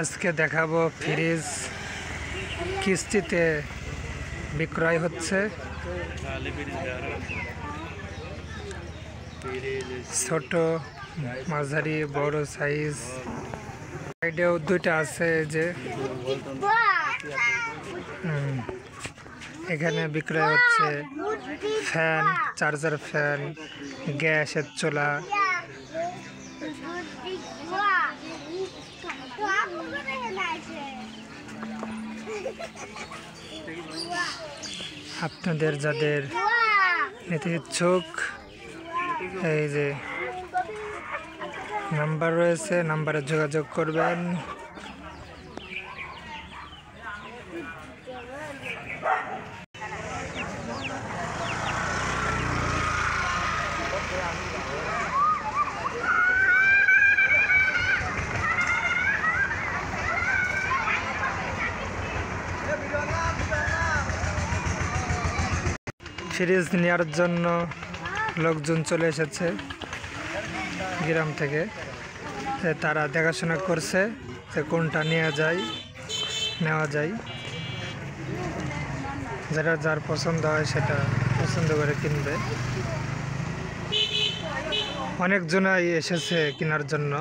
আজকে দেখাবো ফ্রিজ কিস্তিতে বিক্রয় হচ্ছে। ছোট, মাঝারি, বড় সাইজ। সাইডেও দুইটা আছে যে এখানে বিক্রয় হচ্ছে ফ্যান, চার্জার ফ্যান, গ্যাসের চুলা। আপনাদের যাদের নিতে ইচ্ছুক, এই যে নাম্বার রয়েছে, নাম্বারে যোগাযোগ করবেন। ফ্রিজ নেওয়ার জন্য লোকজন চলে এসেছে গ্রাম থেকে। তারা দেখাশোনা করছে যে কোনটা নেওয়া যায়। যার পছন্দ হয় সেটা পছন্দ করে কিনবে। অনেকজনাই এসেছে কেনার জন্য।